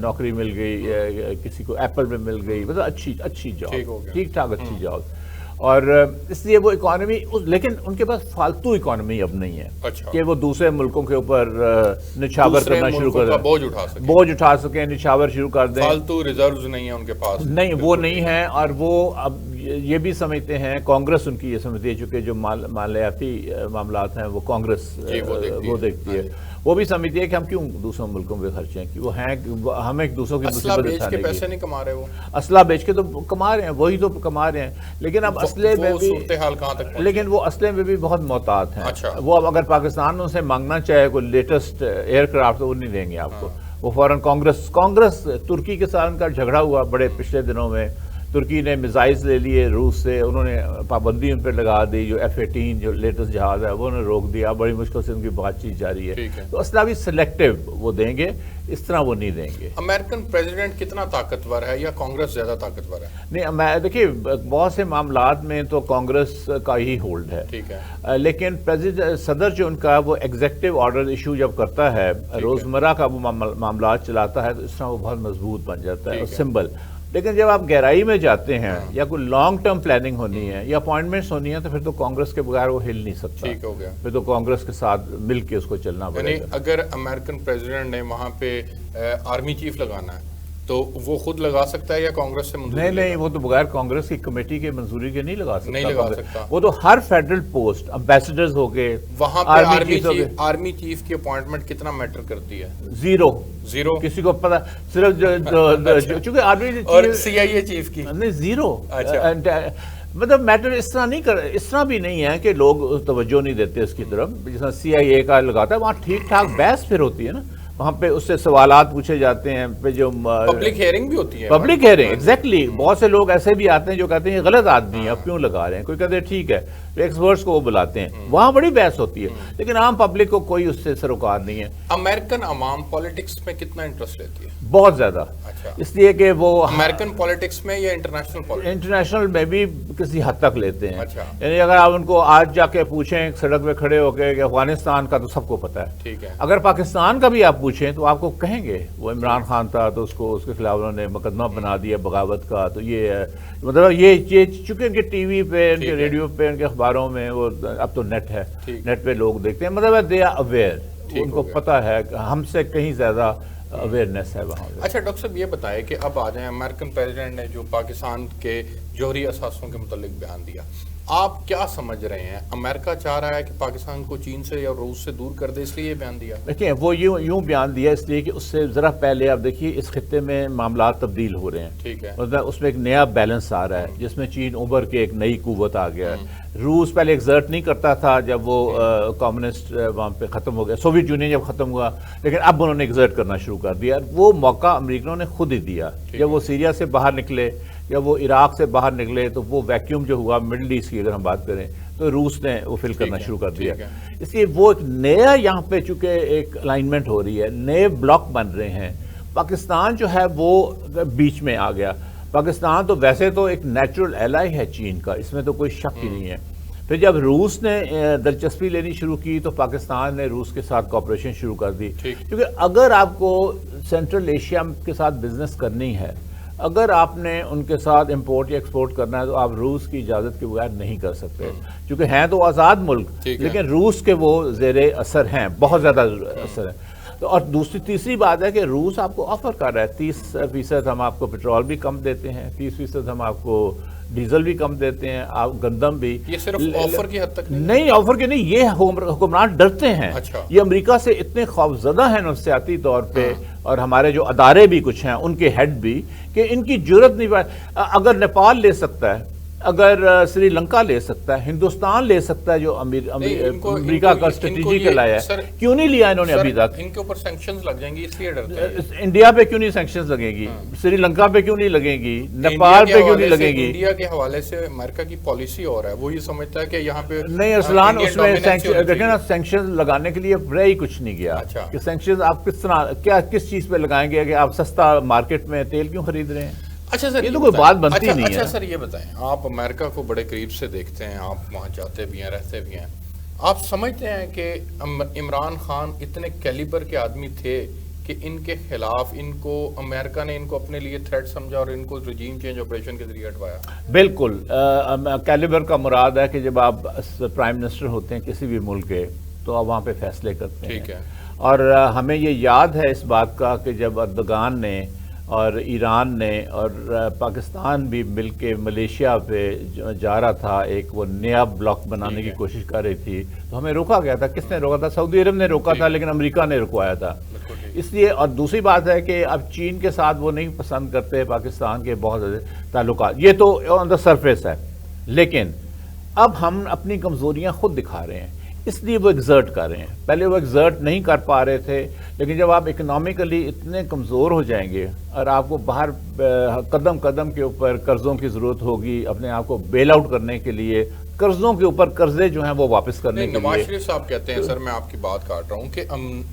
نوکری مل گئی، کسی کو ایپل میں مل گئی، مطلب اچھی جاب، ٹھیک ٹھاک اچھی جاب، اور اس لیے وہ اکانومی، لیکن ان کے پاس فالتو اکانومی اب نہیں ہے کہ وہ دوسرے ملکوں کے اوپر نچھاور کرنا شروع کر دیں، بوجھ اٹھا سکیں، نچھاور شروع کر دیں، فالتو ریزروز نہیں ہیں ان کے پاس، نہیں وہ نہیں ہے، اور وہ اب یہ بھی سمجھتے ہیں، کانگریس ان کی یہ سمجھتی ہے، چونکہ جو مالیاتی معاملات ہیں وہ کانگریس وہ دیکھتی ہے، وہ بھی سمجھتی ہے کہ ہم کیوں دوسروں ملکوں پہ خرچیں، کہ وہ ہیں ہم ایک دوسروں کی اسلحہ بیچ کے پیسے نہیں کما رہے، وہ اسلحہ بیچ کے تو کما رہے ہیں، وہی تو کما رہے ہیں، لیکن اب اسلحے میں بھی صورتحال کہاں تک، لیکن وہ اسلحے میں بھی بہت محتاط ہیں، وہ اب اگر پاکستان ان سے مانگنا چاہے کوئی لیٹسٹ ایئر کرافٹ تو وہ نہیں دیں گے آپ کو، وہ فوراً کانگریس ترکی کے ساتھ ان کا جھگڑا ہوا بڑے پچھلے دنوں میں، ترکی نے میزائلز لے لیے روس سے، انہوں نے پابندی ان پہ لگا دی، جو F-18 جو لیٹسٹ جہاز ہے وہ انہوں نے روک دیا، بڑی مشکل سے ان کی بات چیت جاری ہے، تو اسلحہ بھی سلیکٹیو وہ دیں گے، اس طرح وہ نہیں دیں گے۔ امریکن پریزیڈنٹ کتنا طاقتور ہے یا کانگریس زیادہ طاقتور ہے؟ نہیں، دیکھیے بہت سے معاملات میں تو کانگریس کا ہی ہولڈ ہے، لیکن صدر جو ان کا وہ ایگزیکٹو آرڈر ایشو جب کرتا ہے، روزمرہ کا وہ معاملات چلاتا ہے، تو اس طرح وہ بہت مضبوط بن جاتا ہے اور سمبل، لیکن جب آپ گہرائی میں جاتے ہیں یا کوئی لانگ ٹرم پلاننگ ہونی ہے یا اپوائنٹمنٹس ہونی ہے، تو پھر تو کانگریس کے بغیر وہ ہل نہیں سکتا، ٹھیک ہو گیا، پھر تو کانگریس کے ساتھ مل کے اس کو چلنا پڑے گا۔ اگر امریکن پریزیڈنٹ نے وہاں پہ آرمی چیف لگانا ہے تو وہ خود لگا سکتا ہے یا کانگریس سے منظوری؟ نہیں، وہ تو بغیر کانگریس کی کمیٹی کے منظوری کے نہیں لگا سکتا، وہ تو ہر فیڈرل پوسٹ امبیسڈرز ہو گئے، وہاں پہ آرمی چیف کی اپوائنٹمنٹ کتنا میٹر کرتی ہے؟ زیرو، کسی کو پتا، صرف چونکہ آرمی اور CIA چیف کی نہیں، زیرو، مطلب میٹر اس طرح بھی نہیں ہے کہ لوگ توجہ نہیں دیتے اس کی طرف، جیسا CIA کا لگاتا ہے، وہاں ٹھیک ٹھاک بحث پھر ہوتی ہے نا، وہاں پہ اس سے سوالات پوچھے جاتے ہیں، پہ جو پبلک ہیئرنگ بھی ہوتی ہے، پبلک ہیئرنگ ایگزیکٹلی، بہت سے لوگ ایسے بھی آتے ہیں جو کہتے ہیں یہ غلط آدمی ہے، اب کیوں لگا رہے ہیں، کوئی کہتے ہیں ٹھیک ہے، ایکسپرٹس کو وہ بلاتے ہیں، وہاں بڑی بحث ہوتی ہے، لیکن عام پبلک کو کوئی اس سے سروکار نہیں ہے۔ امریکن عوام پالیٹکس میں کتنا انٹرسٹ لیتی ہے؟ بہت زیادہ، اس لیے کہ وہ امریکن پالیٹکس میں یا انٹرنیشنل میں بھی کسی حد تک لیتے ہیں، یعنی اگر آپ ان کو آج جا کے پوچھیں سڑک پہ کھڑے ہو کے کہ افغانستان کا تو سب کو پتا ہے، اگر پاکستان کا بھی آپ پوچھیں تو آپ کو کہیں گے وہ عمران خان تھا تو اس کے خلاف انہوں نے مقدمہ بنا دیا بغاوت کا، تو یہ ہے، مطلب یہ چونکہ ان کے ٹی وی پہ، ان کے ریڈیو پہ، ان کے اخباروں میں، وہ اب تو نیٹ ہے، نیٹ پہ لوگ دیکھتے ہیں، مطلب دے آر اویئر، ان کو پتا ہے، ہم سے کہیں زیادہ اویئرنیس ہے وہاں۔ اچھا ڈاکٹر صاحب یہ بتائیں کہ اب آ جائیں، امریکن پریزیڈنٹ نے جو پاکستان کے جوہری اثاثوں کے متعلق بیان دیا، آپ کیا سمجھ رہے ہیں؟ امریکہ چاہ رہا ہے کہ پاکستان کو چین سے یا روس سے دور کر دے، اس لیے یہ بیان دیا؟ دیکھیں وہ یوں بیان دیا اس لیے کہ اس سے ذرا پہلے آپ دیکھیے اس خطے میں معاملات تبدیل ہو رہے ہیں، ٹھیک ہے، اس میں ایک نیا بیلنس آ رہا ہے جس میں چین ابھر کے ایک نئی قوت آ گیا ہے، روس پہلے ایگزرٹ نہیں کرتا تھا جب وہ کمیونسٹ وہاں پہ ختم ہو گیا، سوویت یونین جب ختم ہوا، لیکن اب انہوں نے ایگزرٹ کرنا شروع کر دیا، وہ موقع امریکنوں نے خود ہی دیا، جب وہ سیریا سے باہر نکلے یا وہ عراق سے باہر نکلے تو وہ ویکیوم جو ہوا مڈل ایسٹ کی اگر ہم بات کریں تو روس نے وہ فل کرنا شروع کر دیا، اس لیے وہ ایک نیا یہاں پہ چونکہ ایک الائنمنٹ ہو رہی ہے، نئے بلاک بن رہے ہیں، پاکستان جو ہے وہ بیچ میں آ گیا، پاکستان تو ویسے تو ایک نیچرل ایلائی ہے چین کا، اس میں تو کوئی شک ہی نہیں ہے، پھر جب روس نے دلچسپی لینی شروع کی تو پاکستان نے روس کے ساتھ کوآپریشن شروع کر دی، کیونکہ اگر آپ کو سینٹرل ایشیا کے ساتھ بزنس کرنی ہے، اگر آپ نے ان کے ساتھ امپورٹ یا ایکسپورٹ کرنا ہے تو آپ روس کی اجازت کے بغیر نہیں کر سکتے، کیونکہ ہیں تو آزاد ملک لیکن روس کے وہ زیر اثر ہیں، بہت زیادہ اثر ہے، اور تیسری بات ہے کہ روس آپ کو آفر کر رہا ہے 30% ہم آپ کو پیٹرول بھی کم دیتے ہیں، 30% ہم آپ کو ڈیزل بھی کم دیتے ہیں، آپ گندم بھی، یہ صرف آفر کی حد تک نہیں، آفر کے نہیں، یہ حکمران ڈرتے ہیں، یہ امریکہ سے اتنے خوفزدہ ہیں نفسیاتی طور پہ، اور ہمارے جو ادارے بھی کچھ ہیں ان کے ہیڈ بھی، کہ ان کی جرت نہیں، اگر نیپال لے سکتا ہے، اگر سری لنکا لے سکتا ہے، ہندوستان لے سکتا ہے جو امریکہ کا اسٹریٹجی کے لایا ہے، کیوں نہیں لیا انہوں نے ابھی تک؟ ان کے اوپر سینکشنز لگ جائیں گی اس لیے ڈرتے ہیں۔ انڈیا پہ کیوں نہیں سینکشنز لگیں گی؟ سری لنکا پہ کیوں نہیں لگیں گی؟ نیپال پہ کیوں نہیں لگیں گی؟ انڈیا کے حوالے سے امریکہ کی پالیسی اور ہے، وہ یہ سمجھتا ہے کہ یہاں پہ نہیں، اصلاً اس میں دیکھیں نا، سینکشنز لگانے کے لیے رہ ہی کچھ نہیں گیا، کہ سینکشنز آپ کس طرح کس چیز پہ لگائیں گے کہ آپ سستا مارکیٹ میں تیل کیوں خرید رہے ہیں؟ اچھا سر، یہ تو کوئی بات بنتی نہیں ہے۔ اچھا سر یہ بتائیں، آپ امریکہ کو بڑے قریب سے دیکھتے ہیں، آپ وہاں جاتے بھی ہیں، رہتے بھی ہیں، آپ سمجھتے ہیں کہ عمران خان اتنے کیلیبر کے آدمی تھے کہ ان کے خلاف ان کو امریکہ نے ان کو اپنے لیے تھریٹ سمجھا اور ان کو رجیم چینج آپریشن کے ذریعے ہٹوایا؟ بالکل کیلیبر کا مراد ہے کہ جب آپ پرائم منسٹر ہوتے ہیں کسی بھی ملک کے تو آپ وہاں پہ فیصلے کرتے ہیں. ٹھیک ہے. اور ہمیں یہ یاد ہے اس بات کا کہ جب اردگان نے اور ایران نے اور پاکستان بھی مل کے ملیشیا پہ جا رہا تھا، ایک وہ نیا بلاک بنانے کی کوشش کر رہی تھی، تو ہمیں روکا گیا تھا. کس نے روکا تھا؟ سعودی عرب نے روکا تھا، لیکن امریکہ نے رکوایا تھا. اس لیے اور دوسری بات ہے کہ اب چین کے ساتھ وہ نہیں پسند کرتے پاکستان کے بہت زیادہ تعلقات. یہ تو آن دا سرفیس ہے، لیکن اب ہم اپنی کمزوریاں خود دکھا رہے ہیں، اس لیے وہ ایگزرٹ کر رہے ہیں. پہلے وہ ایگزرٹ نہیں کر پا رہے تھے، لیکن جب آپ اکنامکلی اتنے کمزور ہو جائیں گے اور آپ کو باہر قدم قدم کے اوپر قرضوں کی ضرورت ہوگی اپنے آپ کو بیل آؤٹ کرنے کے لیے، قرضوں کے اوپر قرضے جو ہیں وہ واپس کرنے کے لیے. نواز شریف صاحب کہتے ہیں، سر میں آپ کی بات کاٹ رہا ہوں، کہ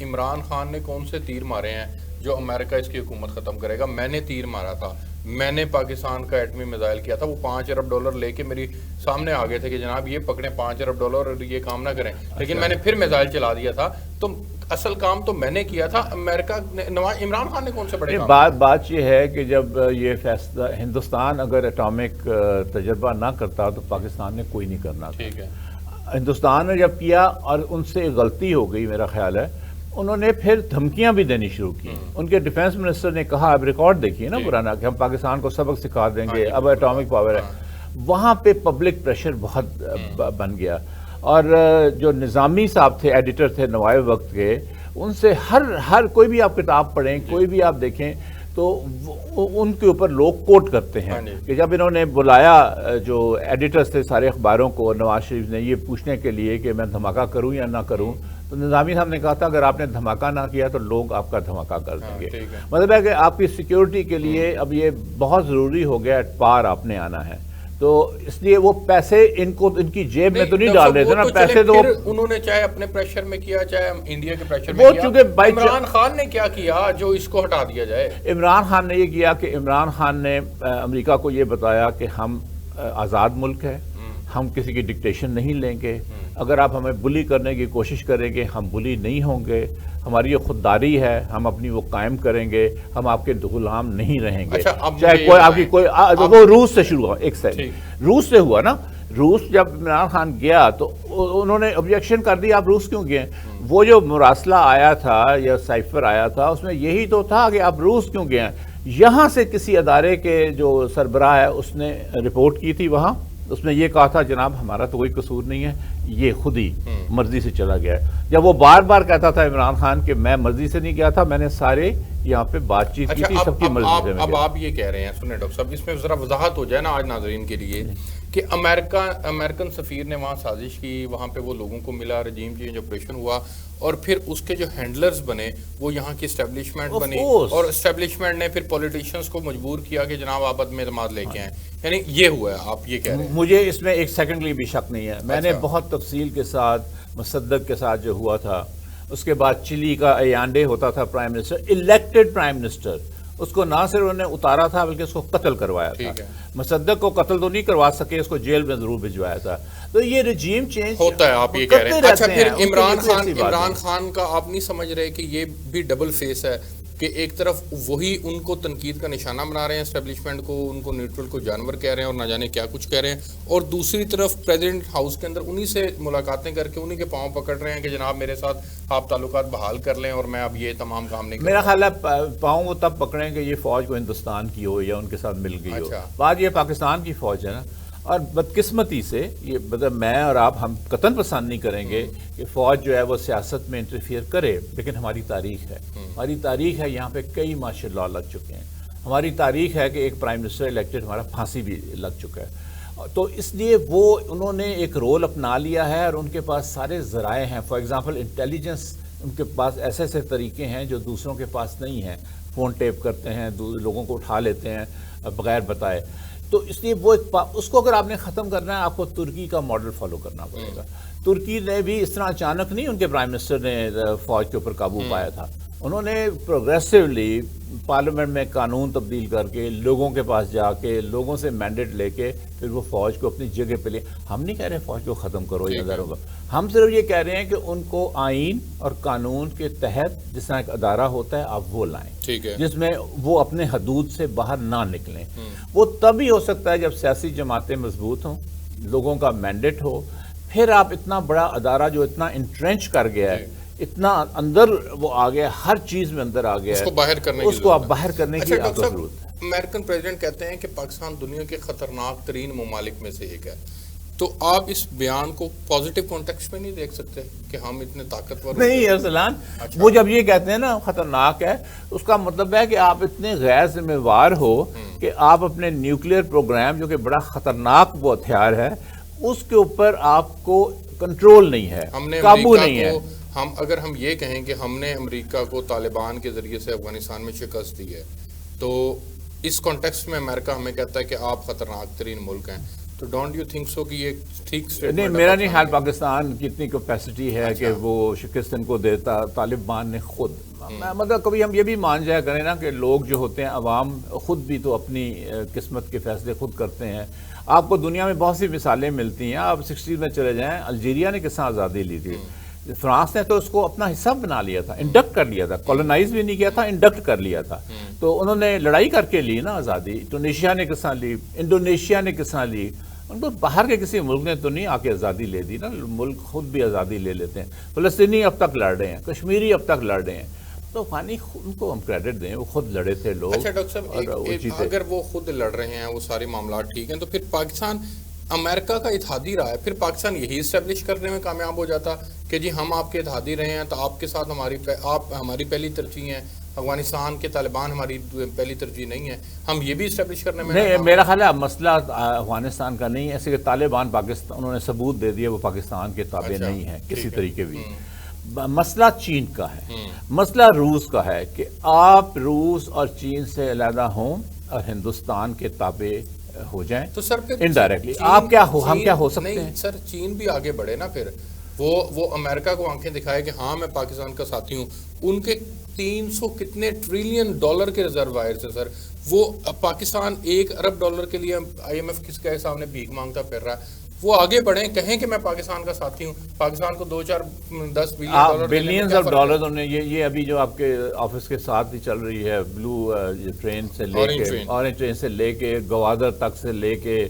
عمران خان نے کون سے تیر مارے ہیں جو امریکہ اس کی حکومت ختم کرے گا؟ میں نے تیر مارا تھا، میں نے پاکستان کا ایٹمی میزائل کیا تھا، وہ $5 ارب لے کے میری سامنے آ گئے تھے کہ جناب یہ پکڑیں $5 ارب اور یہ کام نہ کریں، لیکن میں نے پھر میزائل چلا دیا تھا. تو اصل کام تو میں نے کیا تھا، امریکہ عمران خان نے کون سے بڑے کام؟ بات یہ ہے کہ جب یہ فیصلہ ہندوستان اگر اٹامک تجربہ نہ کرتا تو پاکستان نے کوئی نہیں کرنا. ٹھیک ہے. ہندوستان نے جب کیا اور ان سے غلطی ہو گئی میرا خیال ہے، انہوں نے پھر دھمکیاں بھی دینی شروع کی. ان کے ڈیفنس منسٹر نے کہا، اب ریکارڈ دیکھیے نا پرانا، کہ ہم پاکستان کو سبق سکھا دیں گے، اب اٹامک پاور ہے. وہاں پہ پبلک پریشر بہت بن گیا، اور جو نظامی صاحب تھے، ایڈیٹر تھے نوائے وقت کے، ان سے ہر کوئی بھی آپ کتاب پڑھیں، کوئی بھی آپ دیکھیں تو ان کے اوپر لوگ کوٹ کرتے ہیں کہ جب انہوں نے بلایا جو ایڈیٹرز تھے سارے اخباروں کو نواز شریف نے یہ پوچھنے کے لیے کہ میں دھماکہ کروں یا نہ کروں، تو نظامی صاحب نے کہا تھا اگر آپ نے دھماکہ نہ کیا تو لوگ آپ کا دھماکہ کر دیں گے. مطلب ہے کہ آپ کی سیکیورٹی کے لیے اب یہ بہت ضروری ہو گیا، ایٹ پار آپ نے آنا ہے. تو اس لیے وہ پیسے ان کی جیب میں تو نہیں ڈال رہے تھے نا، پیسے تو انہوں نے چاہے اپنے پریشر میں کیا، چاہے انڈیا کے پریشر میں کیا. عمران خان نے کیا کیا جو اس کو ہٹا دیا جائے؟ عمران خان نے یہ کیا کہ عمران خان نے امریکہ کو یہ بتایا کہ ہم آزاد ملک ہے، ہم کسی کی ڈکٹیشن نہیں لیں گے، اگر آپ ہمیں بلی کرنے کی کوشش کریں گے ہم بلی نہیں ہوں گے، ہماری یہ خودداری ہے، ہم اپنی وہ قائم کریں گے، ہم آپ کے غلام نہیں رہیں گے. چاہے کوئی آپ کی کوئی وہ روس سے شروع ہوا، ایک سیکنڈ، روس سے ہوا نا. روس جب عمران خان گیا تو انہوں نے آبجیکشن کر دی، آپ روس کیوں گئے؟ وہ جو مراسلہ آیا تھا یا سائفر آیا تھا اس میں یہی تو تھا کہ آپ روس کیوں گئے ہیں. یہاں سے کسی ادارے کے جو سربراہ ہے اس نے رپورٹ کی تھی وہاں، اس میں یہ کہا تھا جناب ہمارا تو کوئی قصور نہیں ہے، یہ خود ہی مرضی سے چلا گیا ہے. جب وہ بار بار کہتا تھا عمران خان کہ میں مرضی سے نہیں گیا تھا، میں نے سارے یہاں پہ بات چیت کی تھی، سب کی مرضی سے. اب آپ یہ کہہ رہے ہیں، سنیں ڈاکٹر صاحب، اس میں ذرا وضاحت ہو جائے نا آج ناظرین کے لیے، کہ امریکن سفیر نے وہاں سازش کی، وہاں پہ وہ لوگوں کو ملا، رجیم چینج آپریشن ہوا، اور پھر اس کے جو ہینڈلرز بنے وہ یہاں کی اسٹیبلشمنٹ بنی، اور اسٹیبلشمنٹ نے پھر پولیٹیشینز کو مجبور کیا کہ جناب آپ عدم اعتماد لے کے آئیں. یعنی یہ ہوا ہے، آپ یہ کہہ رہے ہیں؟ مجھے اس میں ایک سیکنڈ کے لیے بھی شک نہیں ہے. میں نے بہت تفصیل کے ساتھ مصدق کے ساتھ جو ہوا تھا، اس کے بعد چلی کا ایانڈے ہوتا تھا prime minister, elected prime minister, اس کو نہ صرف انہوں نے اتارا تھا بلکہ اس کو قتل کروایا تھا. مصدق کو قتل تو نہیں کروا سکے، اس کو جیل میں ضرور بھجوایا تھا. تو یہ رجیم چینج ہوتا ہے، آپ یہ کہہ رہے ہیں. اچھا پھر عمران خان کا آپ نہیں سمجھ رہے کہ یہ بھی ڈبل فیس ہے، کہ ایک طرف وہی ان کو تنقید کا نشانہ بنا رہے ہیں، اسٹیبلشمنٹ کو، ان کو نیوٹرل کو جانور کہہ رہے ہیں اور نہ جانے کیا کچھ کہہ رہے ہیں، اور دوسری طرف پریزیڈنٹ ہاؤس کے اندر انہی سے ملاقاتیں کر کے انہی کے پاؤں پکڑ رہے ہیں کہ جناب میرے ساتھ آپ تعلقات بحال کر لیں اور میں اب یہ تمام کام نہیں کروں. میرا خیال ہے پاؤں وہ تب پکڑیں کہ یہ فوج کو ہندوستان کی ہو یا ان کے ساتھ مل گئی ہو. بات یہ پاکستان کی فوج ہے نا، اور بدقسمتی سے یہ مطلب میں اور آپ ہم قطعاً پسند نہیں کریں گے کہ فوج جو ہے وہ سیاست میں انٹرفیئر کرے، لیکن ہماری تاریخ ہے، ہماری تاریخ ہے، یہاں پہ کئی مارشل لاء لگ چکے ہیں، ہماری تاریخ ہے کہ ایک پرائم منسٹر الیکٹڈ ہمارا پھانسی بھی لگ چکا ہے. تو اس لیے وہ انہوں نے ایک رول اپنا لیا ہے اور ان کے پاس سارے ذرائع ہیں. فار ایگزامپل انٹیلیجنس، ان کے پاس ایسے ایسے طریقے ہیں جو دوسروں کے پاس نہیں ہیں. فون ٹیپ کرتے ہیں، لوگوں کو اٹھا لیتے ہیں بغیر بتائے. تو اس لیے وہ اس کو اگر آپ نے ختم کرنا ہے، آپ کو ترکی کا ماڈل فالو کرنا پڑے گا. ترکی نے بھی اس طرح اچانک نہیں ان کے پرائم منسٹر نے فوج کے اوپر قابو پایا تھا. انہوں نے پروگریسولی پارلیمنٹ میں قانون تبدیل کر کے لوگوں کے پاس جا کے لوگوں سے مینڈیٹ لے کے پھر وہ فوج کو اپنی جگہ پہ لے. ہم نہیں کہہ رہے فوج کو ختم کرو یہ اداروں کو, ہم صرف یہ کہہ رہے ہیں کہ ان کو آئین اور قانون کے تحت جس طرح ایک ادارہ ہوتا ہے آپ وہ لائیں, جس میں وہ اپنے حدود سے باہر نہ نکلیں. وہ تب ہی ہو سکتا ہے جب سیاسی جماعتیں مضبوط ہوں, لوگوں کا مینڈیٹ ہو. پھر آپ اتنا بڑا ادارہ جو اتنا انٹرینچ کر گیا ہے, اتنا اندر وہ آ گیا, ہر چیز میں اندر آ گیا ہے, اس کو آپ باہر کرنے کی آپ کو ضرورت ہے. امریکن پریزیڈنٹ کہتے ہیں کہ پاکستان دنیا کے خطرناک ترین ممالک میں سے ایک ہے, تو آپ اس بیان کو پازیٹیو کانٹیکسٹ میں نہیں دیکھ سکتے کہ ہم اتنے طاقتور نہیں ارسلان, وہ جب یہ کہتے ہیں نا خطرناک ہے, اس کا مطلب ہے کہ آپ اتنے غیر ذمہ وار ہو کہ آپ اپنے نیوکلیئر پروگرام جو کہ بڑا خطرناک وہ ہتھیار ہے اس کے اوپر آپ کو کنٹرول نہیں ہے, قابو نہیں ہے. اگر ہم یہ کہیں کہ ہم نے امریکہ کو طالبان کے ذریعے سے افغانستان میں شکست دی ہے, تو اس کانٹیکسٹ میں امریکہ ہمیں کہتا ہے کہ آپ خطرناک ترین ملک ہیں, تو ڈونٹ یو تھنک سو کہ یہ ٹھیک نہیں, میرا نہیں خیال پاکستان کی اتنی کیپیسٹی ہے کہ وہ شکست ان کو دیتا. طالبان نے خود مطلب کبھی ہم یہ بھی مان جایا کریں نا کہ لوگ جو ہوتے ہیں عوام خود بھی تو اپنی قسمت کے فیصلے خود کرتے ہیں. آپ کو دنیا میں بہت سی مثالیں ملتی ہیں, آپ 60 میں چلے جائیں, الجیریا نے کس طرح آزادی لی تھی, فرانس نے تو اس کو اپنا حصہ بنا لیا تھا, انڈکٹ کر لیا تھا, کالونائز بھی نہیں کیا تھا, انڈکٹ کر لیا تھا. تو انہوں نے لڑائی کر کے لی نا آزادی. ٹونیشیا نے کس طرح لی, انڈونیشیا نے کس طرح لی, ان کو باہر کے کسی ملک نے تو نہیں آ کے آزادی لے دی نا, ملک خود بھی آزادی لے لیتے ہیں. فلسطینی اب تک لڑ رہے ہیں, کشمیری اب تک لڑ رہے ہیں, تو فانی ان کو ہم کریڈٹ دیں, وہ خود لڑے تھے لوگ. اچھا ڈاکٹر صاحب, اگر وہ خود لڑ رہے ہیں, وہ سارے معاملات ٹھیک ہیں, تو پھر پاکستان امریکہ کا اتحادی رہا ہے, پھر پاکستان یہی اسٹیبلش کرنے میں کامیاب ہو جاتا کہ جی ہم آپ کے اتحادی رہے ہیں, تو آپ کے ساتھ آپ ہماری پہلی ترجیح ہیں, افغانستان کے طالبان ہماری پہلی ترجیح نہیں ہے, ہم یہ بھی اسٹیبلش کرنے میں نہیں. میرا خیال ہے مسئلہ افغانستان کا نہیں ہے, ایسے کہ طالبان پاکستان انہوں نے ثبوت دے دیا وہ پاکستان کے تابع نہیں ہیں کسی طریقے بھی. مسئلہ چین کا ہے, مسئلہ روس کا ہے کہ آپ روس اور چین سے علیحدہ ہوں اور ہندوستان کے تابع ہو جائیں, تو سر انڈائریکٹلی آپ کیا ہو, ہم کیا ہو سکتے ہیں. سر چین بھی آگے بڑھے نا, پھر وہ امریکہ کو آنکھیں دکھائے کہ ہاں میں پاکستان کا ساتھی ہوں. ان کے 300 کتنے ٹریلین ڈالر کے ریزروائر سے سر, وہ پاکستان $1 ارب کے لیے IMF کس کے سامنے بھیک مانگتا پھر رہا ہے. وہ آگے بڑھیں, کہیں کہ میں پاکستان کا ساتھی ہوں, پاکستان کو 2-4-10 بلینز آف ڈالر انہوں نے یہ ابھی جو آپ کے آفس کے ساتھ ہی چل رہی ہے, بلو ٹرین سے لے کے, اورنج ٹرین سے لے کے گوادر تک سے لے کے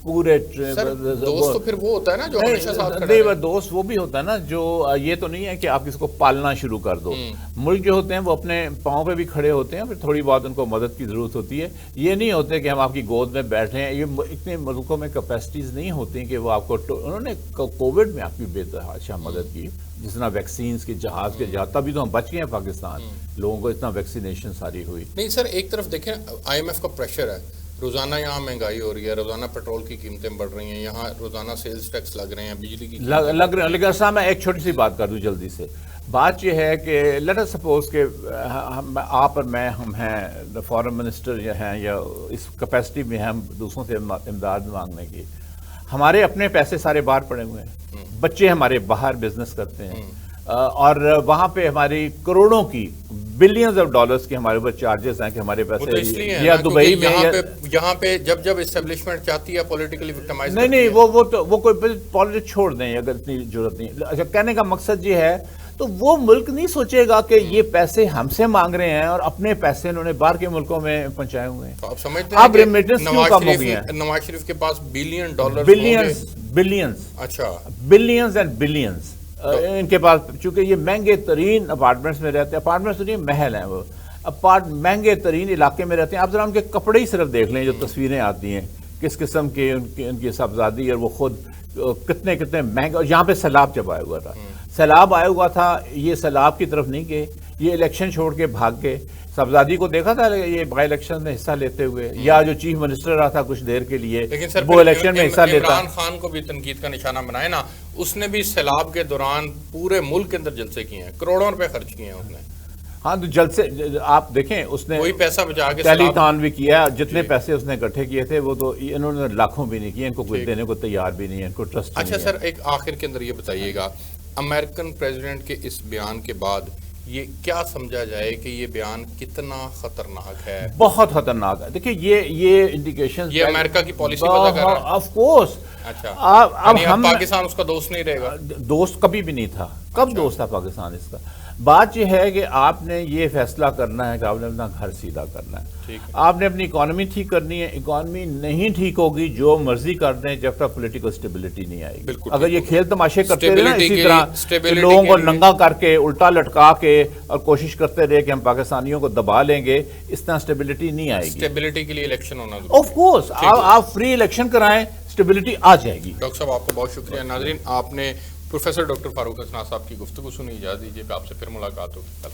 پورے دوست, تو پھر وہ ہوتا ہے نا جو ہمیشہ ساتھ کھڑا ہے. دوست وہ بھی ہوتا ہے نا جو یہ تو نہیں ہے کہ آپ کس کو پالنا شروع کر دو. ملک جو ہوتے ہیں وہ اپنے پاؤں پہ بھی کھڑے ہوتے ہیں, پھر تھوڑی بہت ان کو مدد کی ضرورت ہوتی ہے. یہ نہیں ہوتے کہ ہم آپ کی گود میں بیٹھے ہیں. یہ اتنے ملکوں میں کیپیسٹیز نہیں ہوتی کہ وہ آپ کو, انہوں نے کووڈ میں آپ کی بے تحاشا مدد کی, جس طرح ویکسینز کے جہاز کے جہاز, تبھی تو ہم بچ گئے ہیں پاکستان, لوگوں کو اتنا ویکسینیشن ساری ہوئی. نہیں سر, ایک طرف دیکھیں IMF کا پریشر ہے, روزانہ یہاں مہنگائی ہو رہی ہے, روزانہ پیٹرول کی قیمتیں بڑھ رہی ہیں, یہاں روزانہ سیلز ٹیکس لگ رہے ہیں, بجلی کی لگ رہے ہیں. لیکن صاحب میں ایک چھوٹی سی بات کر دوں جلدی سے. بات یہ ہے کہ لیٹ اس سپوز کہ آپ اور میں, ہم ہیں فارن منسٹر یا ہیں, یا اس کیپیسٹی میں ہم دوسروں سے امداد مانگنے کی, ہمارے اپنے پیسے سارے باہر پڑے ہوئے ہیں, بچے ہمارے باہر بزنس کرتے ہیں, اور وہاں پہ ہماری کروڑوں کی بلینز آف ڈالرز کے ہمارے اوپر چارجز ہیں کہ ہمارے پیسے, یا دبئی میں یہاں پہ جب اسٹیبلشمنٹ چاہتی ہے پولیٹیکلی وکٹمائز, نہیں وہ کوئی پالیٹکس چھوڑ دیں اگر اتنی ضرورت نہیں. اچھا, کہنے کا مقصد یہ ہے, تو وہ ملک نہیں سوچے گا کہ یہ پیسے ہم سے مانگ رہے ہیں اور اپنے پیسے انہوں نے باہر کے ملکوں میں پہنچائے ہوئے ہیں. آپ سمجھتے ہیں کہ نواز شریف کے پاس $1 بلین بلینز, اچھا بلینز اینڈ بلینز ان کے پاس, چونکہ یہ مہنگے ترین اپارٹمنٹس میں رہتے ہیں. اپارٹمنٹس تو نہیں, محل ہیں, وہ مہنگے ترین علاقے میں رہتے ہیں. آپ ذرا ان کے کپڑے ہی صرف دیکھ لیں جو تصویریں آتی ہیں, کس قسم کے ان کی صاحبزادی, اور وہ خود کتنے مہنگے. اور یہاں پہ سیلاب جب آیا ہوا تھا, سیلاب آیا ہوا تھا, یہ سیلاب کی طرف نہیں گئے, یہ الیکشن چھوڑ کے بھاگ گئے. صاحبزادی کو دیکھا تھا یہ بائی الیکشن میں حصہ لیتے ہوئے, یا جو چیف منسٹر رہا تھا کچھ دیر کے لیے, وہ الیکشن میں حصہ لیتا. عمران خان کو بھی تنقید کا نشانہ بنائے نا, اس نے بھی سیلاب کے دوران پورے ملک کے اندر جلسے کیے ہیں, کروڑوں روپے خرچ کیے ہیں اس نے. ہاں, تو جلسے آپ دیکھیں, اس نے کوئی پیسہ بچا کے ٹیلی تھان بھی کیا, جتنے پیسے اس نے اکٹھے کیے تھے وہ تو انہوں نے لاکھوں بھی نہیں کیے, ان کو کوئی دینے کو تیار بھی نہیں ہے, ان کو ٹرسٹ. اچھا سر, ایک آخر کے اندر یہ بتائیے گا, امریکن پریزیڈنٹ کے اس بیان کے بعد یہ کیا سمجھا جائے کہ یہ بیان کتنا خطرناک ہے؟ بہت خطرناک ہے. دیکھیے یہ انڈیکیشن یہ امریکہ کی پالیسی وجہ کر رہا ہے. Of course. اچھا، اب ہم پاکستان اس کا دوست نہیں رہے گا. دوست کبھی بھی نہیں تھا. کب دوست تھا پاکستان اس کا؟ بات یہ ہے کہ آپ نے یہ فیصلہ کرنا ہے کہ آپ نے اپنا گھر سیدھا کرنا ہے. آپ نے اپنی اکانومی ٹھیک کرنی ہے. اکانومی نہیں ٹھیک ہوگی جو مرضی کر دیں جب تک پولیٹیکل سٹیبلٹی نہیں آئے گی. اگر یہ کھیل تماشے کرتے رہے نا اسی طرح لوگوں کو ننگا کر کے الٹا لٹکا کے اور کوشش کرتے رہے کہ ہم پاکستانیوں کو دبا لیں گے، اس طرح سٹیبلٹی نہیں آئے گی. سٹیبلٹی کے لیے الیکشن ہونا ضروری ہے. آف کورس آپ فری الیکشن کرائیں، سٹیبلٹی آ جائے گی. ڈاکٹر صاحب آپ کو بہت شکریہ. ناظرین، آپ نے پروفیسر ڈاکٹر فاروق حسناس صاحب کی گفتگو سنی. اجازت دیجیے کہ آپ سے پھر ملاقات ہوگی.